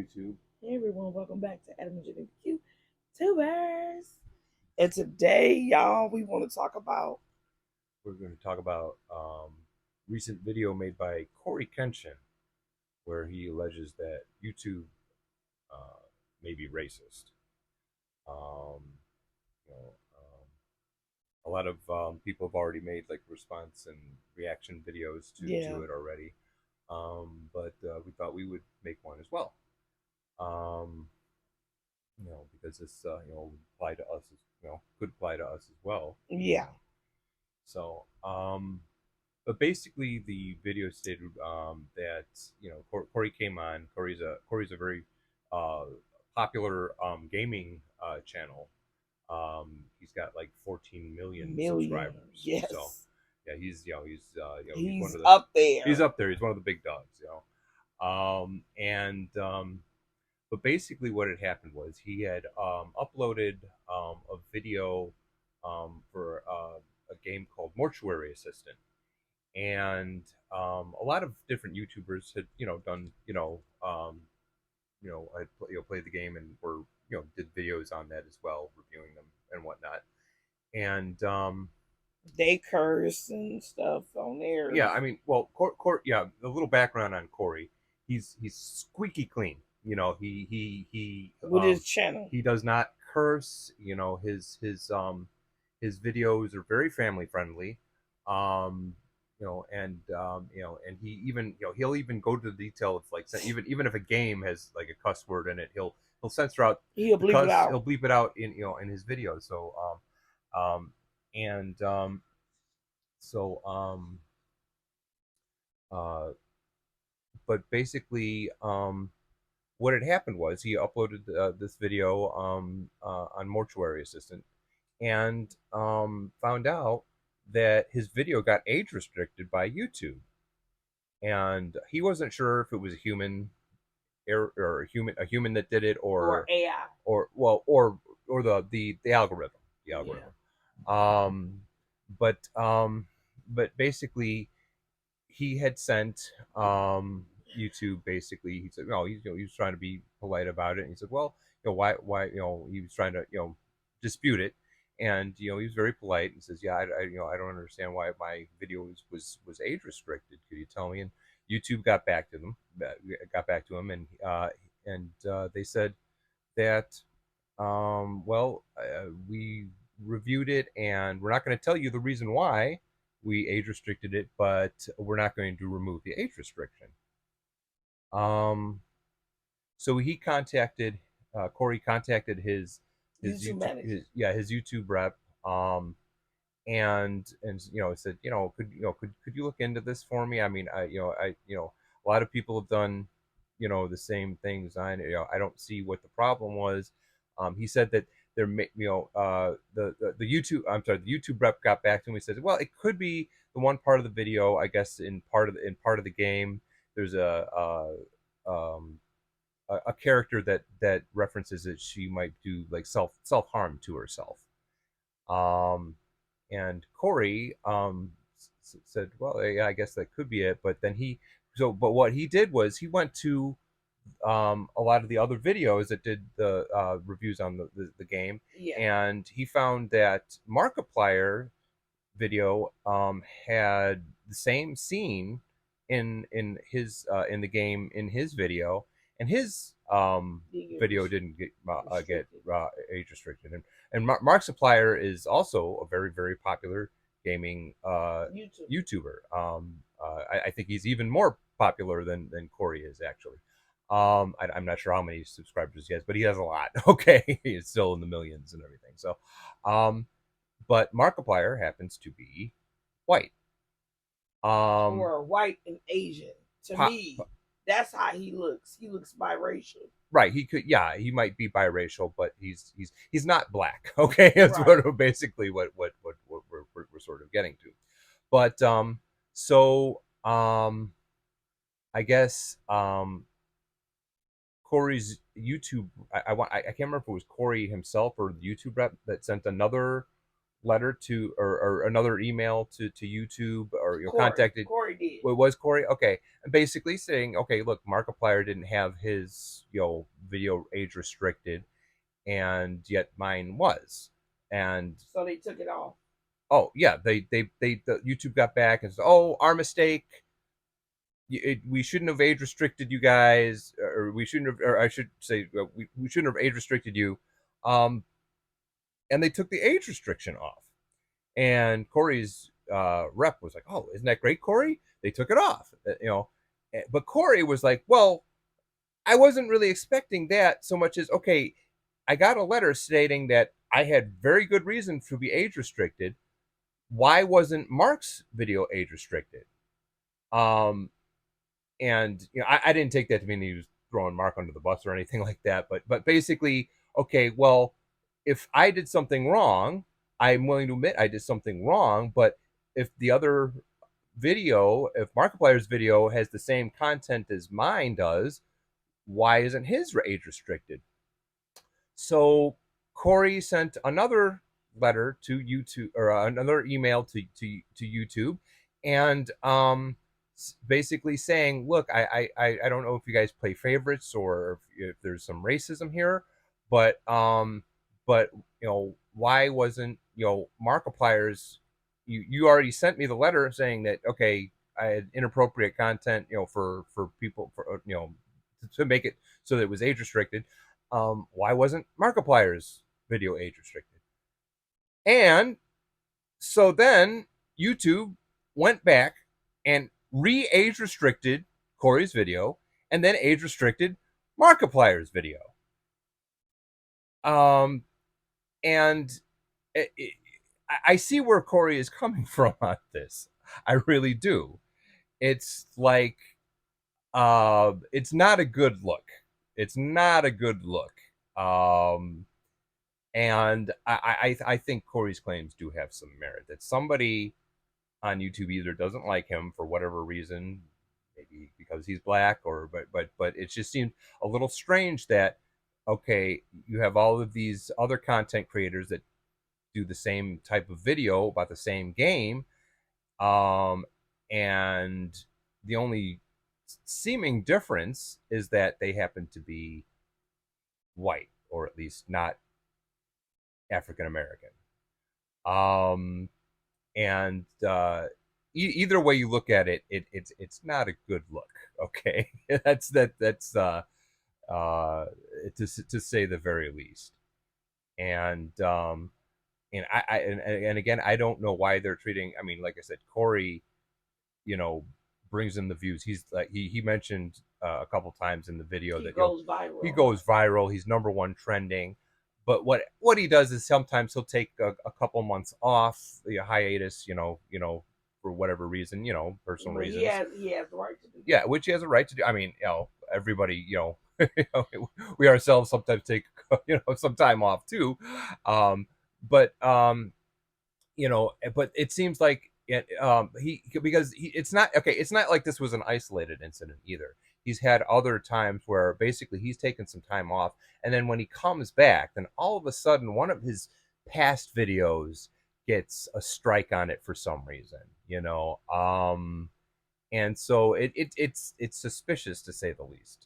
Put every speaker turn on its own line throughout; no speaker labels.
YouTube.
Hey everyone, welcome back to Adam and Jimmy YouTubers. And today, y'all, we want to talk about
We're going to talk about recent video made by CoryxKenshin, where he alleges that YouTube may be racist. Um, a lot of people have already made like response and reaction videos to it already, but we thought we would make one as well. Because this would apply to us, could apply to us as well.
Yeah.
So, but basically, the video stated that Cory came on. Cory's a very popular gaming channel. He's got like 14 million subscribers.
Yes.
So yeah, he's
he's
one of the,
up there.
He's up there. He's one of the big dogs. But basically, what had happened was he had uploaded a video for a game called Mortuary Assistant, and a lot of different YouTubers had done had played the game and were did videos on that as well, reviewing them and whatnot, and
they curse and stuff on there.
Yeah, I mean, well, yeah, a little background on Cory. He's squeaky clean. He
with his channel.
He does not curse. His videos are very family friendly. And he even he'll even go to the detail of like even if a game has like a cuss word in it, he'll censor out.
He'll bleep it out.
He'll bleep it out in his videos. So and so but basically what had happened was he uploaded this video on Mortuary Assistant, and found out that his video got age restricted by YouTube, and he wasn't sure if it was a human error or a human that did it, or
AI,
or the algorithm.
Yeah.
But basically he had sent YouTube, basically he said no, he was trying to be polite about it, and he said, well, why he was trying to dispute it, and he was very polite and says, yeah, I don't understand why my video was age restricted, could you tell me? And YouTube got back to him, and they said that we reviewed it, and we're not going to tell you the reason why we age restricted it, but we're not going to remove the age restriction. So he contacted Cory contacted his YouTube rep, and said, could you look into this for me? I mean, a lot of people have done the same things. I don't see what the problem was. He said that the YouTube rep got back to him. He said, well, it could be the one part of the video, I guess in part of the game, there's a character that references that she might do like self harm to herself. And Cory said, well, yeah, I guess that could be it. But then but what he did was he went to a lot of the other videos that did the reviews on the game, and he found that Markiplier video had the same scene in the game in his video, and his video didn't get age restricted. And Markiplier is also a very, very popular gaming YouTuber. I think he's even more popular than Cory is, actually. I'm not sure how many subscribers he has, but he has a lot. Okay, he's still in the millions and everything. So, but Markiplier happens to be white.
Or white and Asian. To me, that's how he looks. He looks biracial.
Right. He could. Yeah. He might be biracial, but he's not black. Okay. That's right. Basically what we're sort of getting to. But I guess Cory's YouTube. I can't remember if it was Cory himself or the YouTube rep that sent another letter to, or another email to YouTube, or
Corey.
contacted.
Corey did.
What was Corey? Okay, and basically saying, okay, look, Markiplier didn't have his video age restricted, and yet mine was, and
So they took it off.
oh yeah, the YouTube got back and said, oh, our mistake. We shouldn't have age restricted you guys, or we shouldn't have, or I should say, we shouldn't have age restricted you. Um, and they took the age restriction off. And Corey's rep was like, "Oh, isn't that great, Corey? They took it off." But Corey was like, "Well, I wasn't really expecting that so much as, okay, I got a letter stating that I had very good reason to be age restricted. Why wasn't Mark's video age restricted?" Um, and I didn't take that to mean he was throwing Mark under the bus or anything like that. But basically, okay, well, if I did something wrong, I'm willing to admit I did something wrong. But if the other video, if Markiplier's video has the same content as mine does, why isn't his age restricted? So Corey sent another letter to YouTube, or another email to YouTube, and basically saying, look, I don't know if you guys play favorites, or if there's some racism here, but but why wasn't Markiplier's, you already sent me the letter saying that, okay, I had inappropriate content, for people, for to make it so that it was age restricted. Why wasn't Markiplier's video age restricted? And so then YouTube went back and re-age restricted Corey's video, and then age restricted Markiplier's video. And I see where Corey is coming from on this. I really do. It's like, it's not a good look. It's not a good look. And I think Corey's claims do have some merit. That somebody on YouTube either doesn't like him for whatever reason, maybe because he's black, or but it just seemed a little strange that, okay, you have all of these other content creators that do the same type of video about the same game, and the only seeming difference is that they happen to be white, or at least not African American. Um, and either way you look at it, it's not a good look. Okay, that's to say the very least. And and again, I don't know why they're treating. I mean, like I said, Corey, you know, brings in the views. He's like, he mentioned a couple times in the video
He
that
goes viral.
he goes viral. He's number one trending. But what he does is sometimes he'll take a couple months off, the hiatus, for whatever reason, personal
Well,
reasons.
he has the right to do that.
Yeah, which he has a right to do. I mean, everybody, we ourselves sometimes take some time off too. But but it seems like it's not okay. It's not like this was an isolated incident either. He's had other times where basically he's taken some time off, and then when he comes back, then all of a sudden one of his past videos gets a strike on it for some reason. And so it's suspicious, to say the least.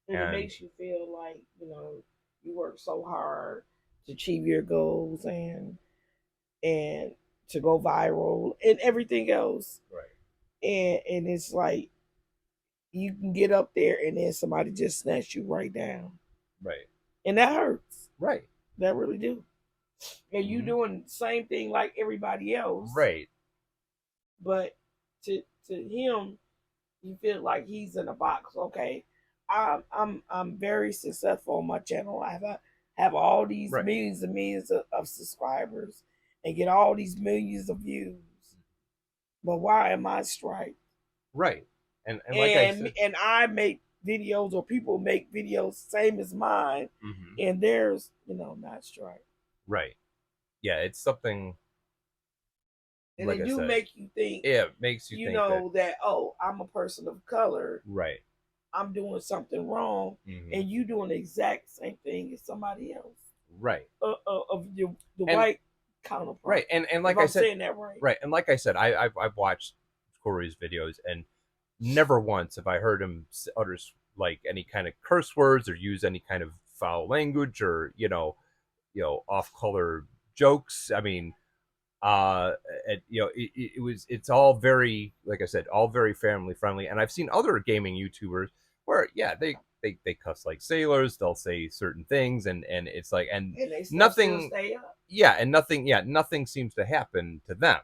And it makes you feel like you work so hard to achieve your goals and to go viral and everything else.
Right.
And it's like you can get up there and then somebody just snatch you right down.
Right.
And that hurts.
Right.
That really do. And you doing the same thing like everybody else.
Right.
But to him, you feel like he's in a box. Okay, I'm very successful on my channel. I have all these millions and millions of subscribers and get all these millions of views. But why am I striped?
Right. And like I said,
and I make videos, or people make videos same as mine, and theirs, not striped.
Right. Yeah, it's something.
And like they do make you think.
Yeah, it makes you think
that oh, I'm a person of color.
Right.
I'm doing something wrong, and you doing the exact same thing as somebody else.
Right.
Of the white counterpart.
Right, and like
if
I
I'm
said,
saying that right.
Right, and like I said, I've watched Corey's videos, and never once have I heard him utter like any kind of curse words or use any kind of foul language or off color jokes. I mean, it's all very, like I said, all very family friendly. And I've seen other gaming YouTubers where, yeah, they cuss like sailors. They'll say certain things, and it's like, and
they
nothing,
stay up.
nothing seems to happen to them.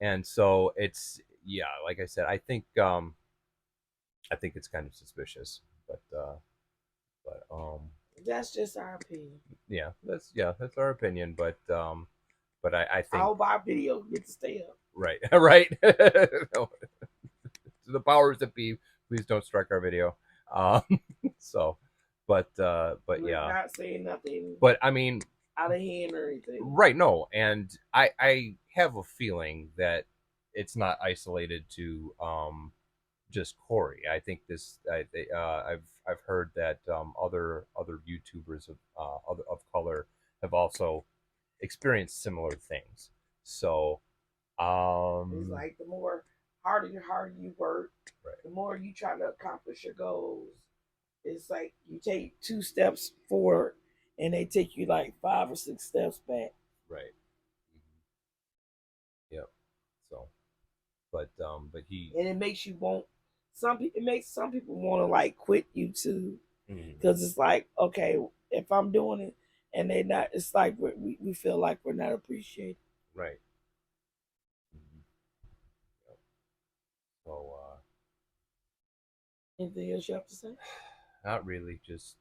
And so it's, yeah, like I said, I think it's kind of suspicious, but
that's just our opinion.
That's our opinion, but I think
I hope our video get to stay up.
Right, right. No, to the powers that be, please don't strike our video. Um, so, but
We're
yeah,
not saying nothing.
But I mean,
out of hand or anything.
Right. No, and I have a feeling that it's not isolated to just Corey. I think I've heard that other YouTubers of color have also experienced similar things. So
it's like the more harder you work, right, the more you try to accomplish your goals. It's like you take 2 steps forward and they take you like 5 or 6 steps back.
Right. Yep. So, but he,
and it makes you want it makes some people want to like quit YouTube because it's like, okay, if I'm doing it and they not, it's like we feel like we're not appreciated.
Right. Yep. So,
anything else you have to say?
Not really. Just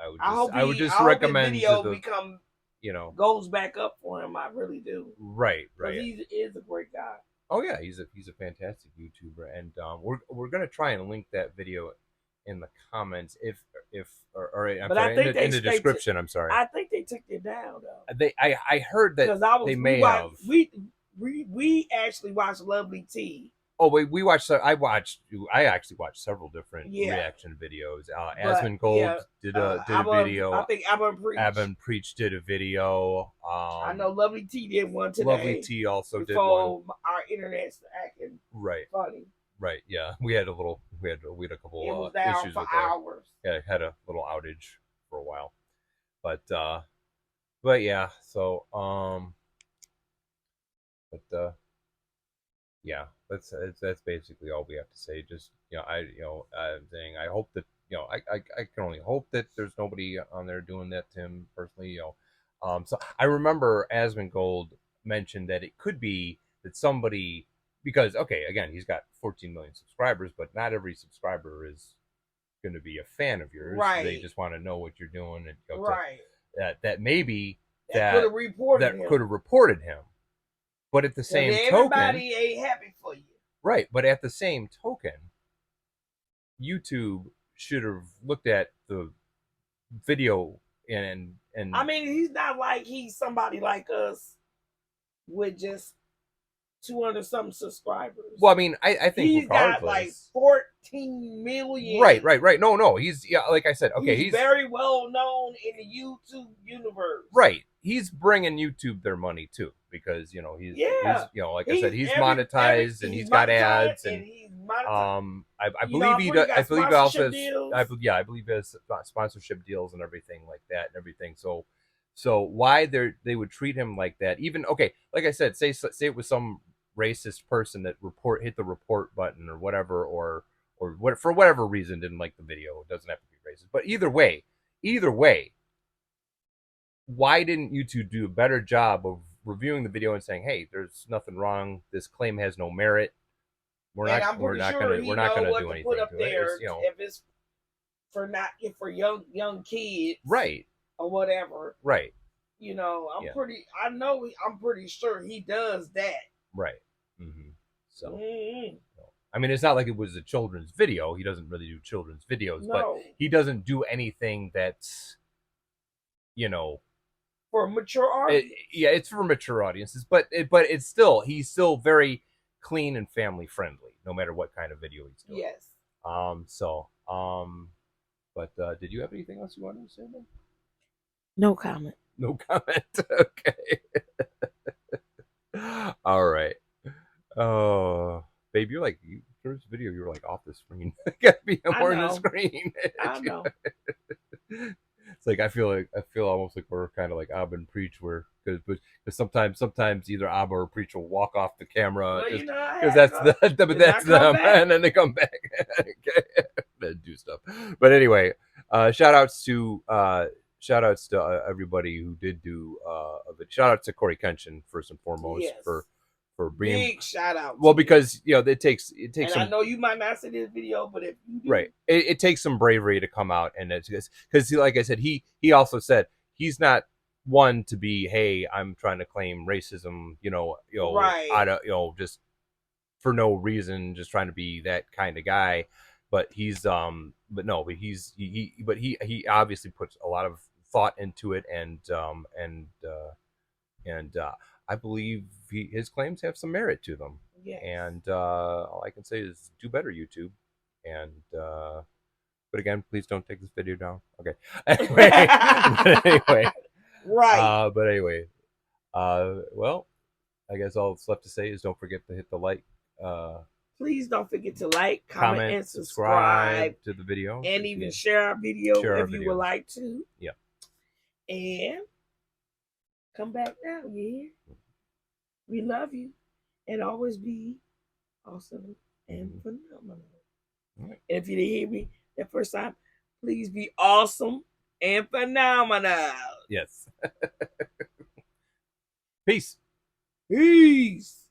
I would just recommend
video become goes back up for him. I really do.
Right.
He is a great guy.
Oh yeah, he's a fantastic YouTuber, and we're gonna try and link that video in the comments in the description. I'm sorry.
I think they took it down though.
I heard that they may have.
We actually watched Lovely T.
Oh, we watched. I actually watched several different reaction videos. Asmongold did a video.
I think
Abin Preach did a video.
I know Lovely T did one today.
Lovely T also did one.
Our internet's acting funny.
Right. Yeah, we had a couple issues with
hours.
Yeah, had a little outage for a while, but yeah. So yeah, that's basically all we have to say. Just I'm saying I hope that I can only hope that there's nobody on there doing that to him personally. So I remember Asmongold mentioned that it could be that somebody, because again, he's got 14 million subscribers, but not every subscriber is going to be a fan of yours.
Right.
They just want to know what you're doing, and
right.
That maybe
that could have
reported him. But at the same token,
everybody ain't happy for you.
Right, but at the same token, YouTube should have looked at the video and
I mean, he's not like he's somebody like us with just 200 something subscribers.
Well, I mean, I think
he's got like 14 million.
Right. No, he's like I said, he's
very well known in the YouTube universe.
Right. He's bringing YouTube their money too, because he's like I said, he's monetized and he's got ads and
he's monetized.
I believe he does. I believe he also has. I believe he has sponsorship deals and everything like that and everything. So why they would treat him like that? Even like I said, say it was some racist person that hit the report button or whatever, or what, for whatever reason didn't like the video. It doesn't have to be racist, but either way, why didn't YouTube do a better job of reviewing the video and saying, hey, there's nothing wrong, this claim has no merit, we're not going to do anything to it.
If it's for young kids,
right,
or whatever,
right,
I'm pretty sure he does that,
right. So I mean, it's not like it was a children's video. He doesn't really do children's videos, but he doesn't do anything that's
for a mature audience.
It's for mature audiences, but it's still, he's still very clean and family friendly, no matter what kind of video he's doing.
Yes.
But did you have anything else you wanted to say, then?
No comment.
No comment. Okay. All right. Oh, babe, you're like first video. You were like off the screen. Got to be
I
more in the
know.
screen.
I know.
It's like I feel almost like we're kind of like Abba and Preach, where because sometimes either Abba or Preach will walk off the camera
Well,
just
I
because
had to
that's
go.
but
Then I
that's
come
them,
back.
and then they come back. Okay, and do stuff. But anyway, shout outs to everybody who did do of it. Shout out to Cory Kenshin first and foremost
Yes.
for bringing.
Big shout out
Well,
to you.
because it takes
And I
some.
know you might not see this video, but if you do,
Right. It takes some bravery to come out, and it's because, like I said, he also said he's not one to be, hey, I'm trying to claim racism,
right.
out of, just for no reason, just trying to be that kind of guy. But but no, but he obviously puts a lot of thought into it, and I believe his claims have some merit to them.
Yes.
And all I can say is do better, YouTube. And but again, please don't take this video down. Okay. Anyway,
Right.
but anyway, well, I guess all that's left to say is don't forget to hit the like,
Please don't forget to like, comment,
comment,
and
subscribe
subscribe,
to the video,
and even share our video
share our
if you would
videos.
like to.
Yeah.
And come back now, yeah. We love you, and always be awesome and phenomenal.
Right.
And if you didn't hear me that first time, please be awesome and phenomenal.
Yes. Peace.
Peace.